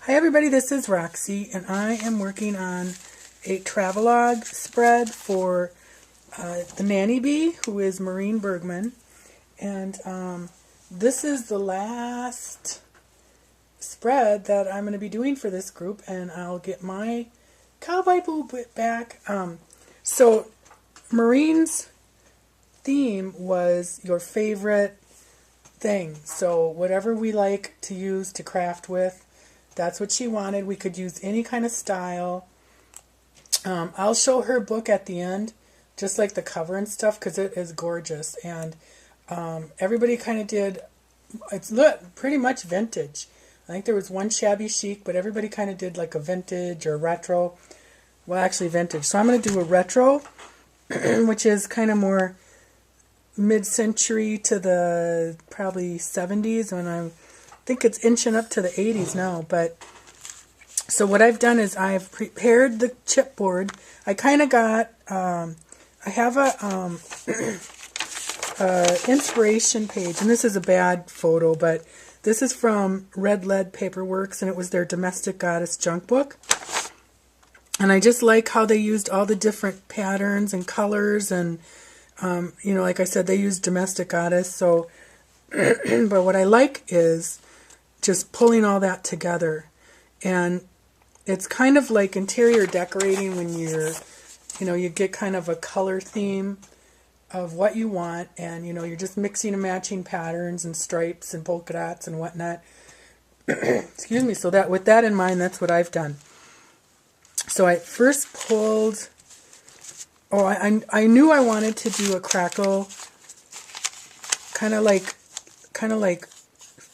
Hi everybody, this is Roxy, and I am working on a travelogue spread for the Nanny Bee, who is Maureen Bergman. And this is the last spread that I'm going to be doing for this group, and I'll get my cowboy boo back. So Maureen's theme was your favorite thing. So whatever we like to use to craft with, that's what she wanted. We could use any kind of style. I'll show her book at the end, just like the cover and stuff, because it is gorgeous. And everybody kind of did, it's pretty much vintage. I think there was one shabby chic, but everybody kind of did like a vintage or retro. Well, actually vintage. So I'm going to do a retro, which is kind of more mid-century to the probably 70s, and I think it's inching up to the 80s now. But so what I've done is I've prepared the chipboard. I kind of got I have a inspiration page, and this is a bad photo, but this is from Red Lead Paperworks, and it was their Domestic Goddess junk book. And I just like how they used all the different patterns and colors, and you know, like I said, they used Domestic Goddess. So, but what I like is just pulling all that together. And it's kind of like interior decorating when you're, you know, you get kind of a color theme of what you want, and, you know, you're just mixing and matching patterns and stripes and polka dots and whatnot. Excuse me. So that, with that in mind, that's what I've done. So I first pulled, I knew I wanted to do a crackle, kind of like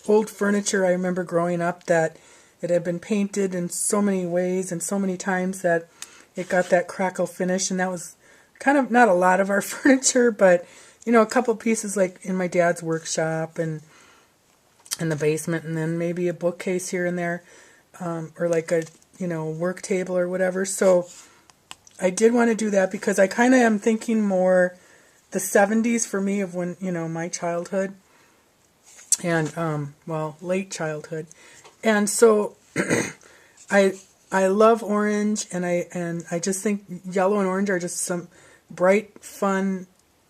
old furniture. I remember growing up that it had been painted in so many ways and so many times that it got that crackle finish, and that was kind of not a lot of our furniture, but, you know, a couple pieces like in my dad's workshop and in the basement, and then maybe a bookcase here and there, or like a, you know, work table or whatever. So I did want to do that because I kind of am thinking more the 70s for me, of when, you know, my childhood and well, late childhood. And so I love orange, and I just think yellow and orange are just some bright, fun,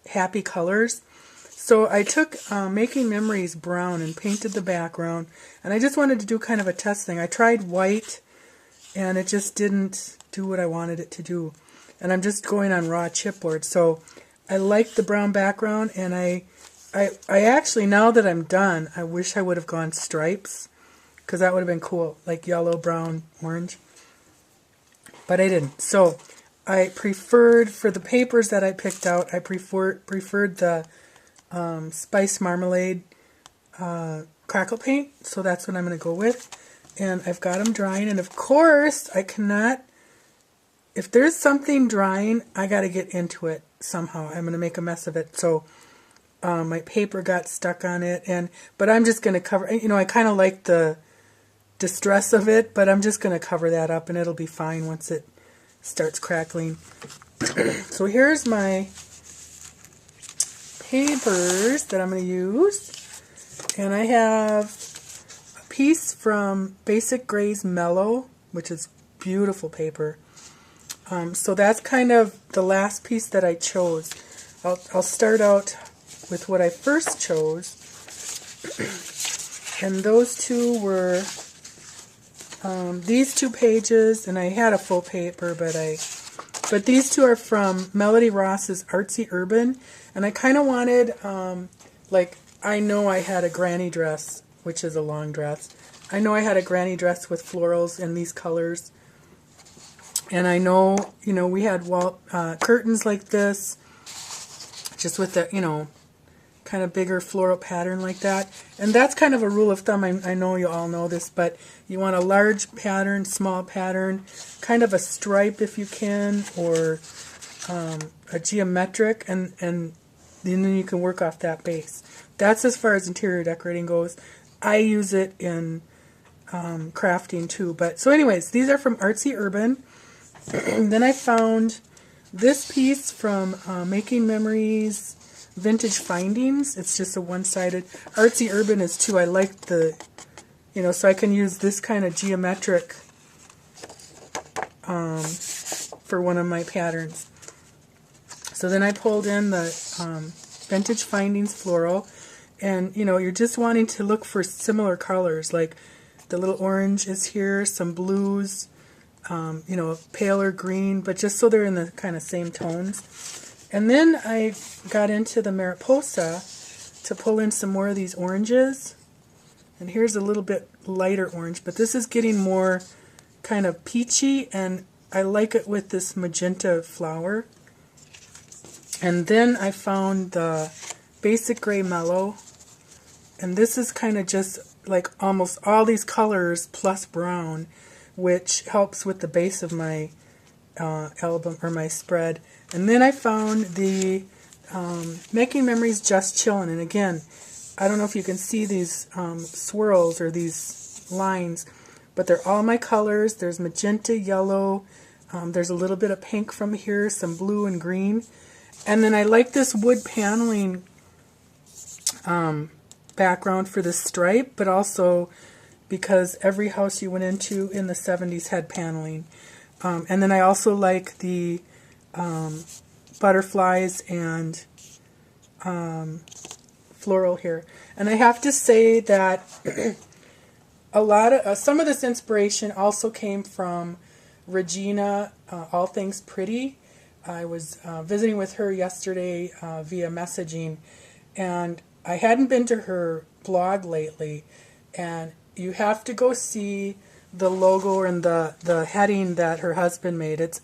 happy colors. So I took Making Memories brown and painted the background, and I just wanted to do kind of a test thing. I tried white, and it just didn't do what I wanted it to do. And I'm just going on raw chipboard. So I like the brown background, and I actually, now that I'm done, I wish I would have gone stripes, because that would have been cool, like yellow, brown, orange. But I didn't. So I preferred, for the papers that I picked out, I preferred the Spice Marmalade crackle paint. So that's what I'm going to go with. And I've got them drying, and of course I cannot, if there's something drying, I got to get into it somehow. I'm going to make a mess of it. So my paper got stuck on it, but I'm just going to cover, you know, I kind of like the distress of it, but I'm just going to cover that up, and it'll be fine once it starts crackling. So here's my papers that I'm going to use, and I have piece from Basic Grays Mellow, which is beautiful paper. So that's kind of the last piece that I chose. I'll start out with what I first chose, and those two were these two pages, and I had a full paper, but these two are from Melody Ross's Artsy Urban, and I kind of wanted, like, I know I had a granny dress, which is a long dress. I know I had a granny dress with florals in these colors. And I know, you know, we had curtains like this, just with the, you know, kind of bigger floral pattern like that. And that's kind of a rule of thumb. I know you all know this, but you want a large pattern, small pattern, kind of a stripe if you can, or a geometric, and then you can work off that base. That's as far as interior decorating goes. I use it in crafting too. But so anyways, these are from Artsy Urban. Then I found this piece from Making Memories Vintage Findings. It's just a one-sided. Artsy Urban is too. I like the so I can use this kind of geometric for one of my patterns. So then I pulled in the Vintage Findings Floral, and you're just wanting to look for similar colors, like the little orange is here, some blues, a paler green, but just so they're in the kind of same tones. And then I got into the Mariposa to pull in some more of these oranges. And here's a little bit lighter orange, but this is getting more kind of peachy, and I like it with this magenta flower. And then I found the Basic Gray Mellow, and this is kind of just like almost all these colors plus brown, which helps with the base of my album or my spread. And then I found the Making Memories Just Chillin', and again, I don't know if you can see these swirls or these lines, but they're all my colors. There's magenta, yellow, there's a little bit of pink from here, some blue and green. And then I like this wood paneling background for the stripe, but also because every house you went into in the 70s had paneling. And then I also like the butterflies and floral here. And I have to say that a lot of some of this inspiration also came from Regina, All Things Pretty. I was visiting with her yesterday via messaging, and I hadn't been to her blog lately, and you have to go see the logo and the heading that her husband made. It's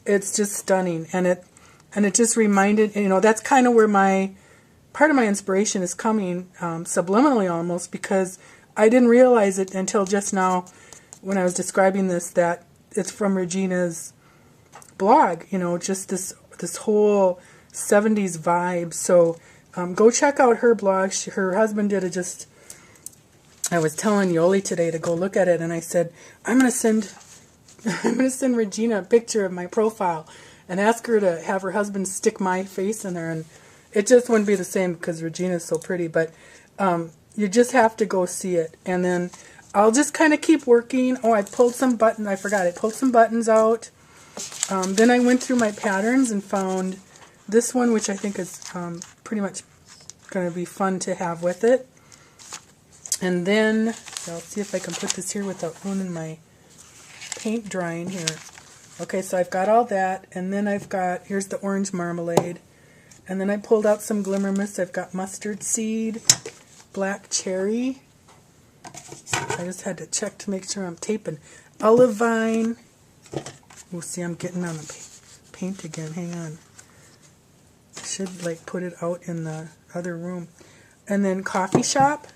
just stunning, and it just reminded, that's kind of where part of my inspiration is coming, subliminally almost, because I didn't realize it until just now when I was describing this, that it's from Regina's blog, just this whole 70s vibe. So go check out her blog. Her husband did it just, I was telling Yoli today to go look at it, and I said, I'm going to send Regina a picture of my profile and ask her to have her husband stick my face in there, and it just wouldn't be the same because Regina's so pretty, but you just have to go see it. And then I'll just kind of keep working. Oh, I pulled some buttons. I forgot. I pulled some buttons out. Then I went through my patterns and found this one, which I think is pretty much going to be fun to have with it. And then I'll see if I can put this here without ruining my paint drying here. Okay, so I've got all that, and then here's the orange marmalade. And then I pulled out some Glimmer Mist. I've got mustard seed, black cherry. I just had to check to make sure I'm taping. Olive vine. We'll see, I'm getting on the paint again. Hang on. I should put it out in the other room. And then Coffee Shop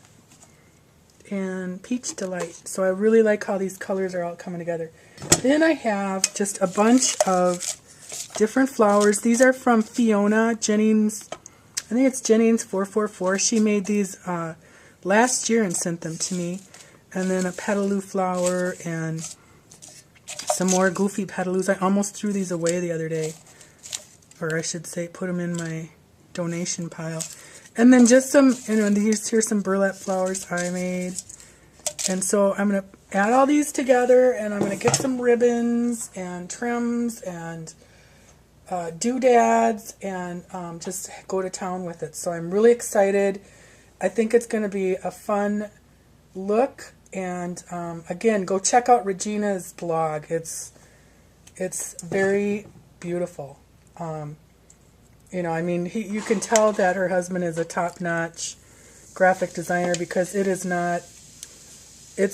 and Peach Delight. So I really like how these colors are all coming together. Then I have just a bunch of different flowers. These are from Fiona Jennings. I think it's Jennings 444. She made these last year and sent them to me. And then a petaloo flower and some more goofy petaloos. I almost threw these away the other day. Or I should say put them in my donation pile. And then just some, here's some burlap flowers I made. And so I'm going to add all these together, and I'm going to get some ribbons and trims and doodads and just go to town with it. So I'm really excited. I think it's going to be a fun look. And again, go check out Regina's blog. It's very beautiful. You can tell that her husband is a top-notch graphic designer, because it's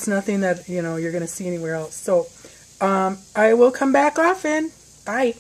nothing that, you're going to see anywhere else. So I will come back often. Bye.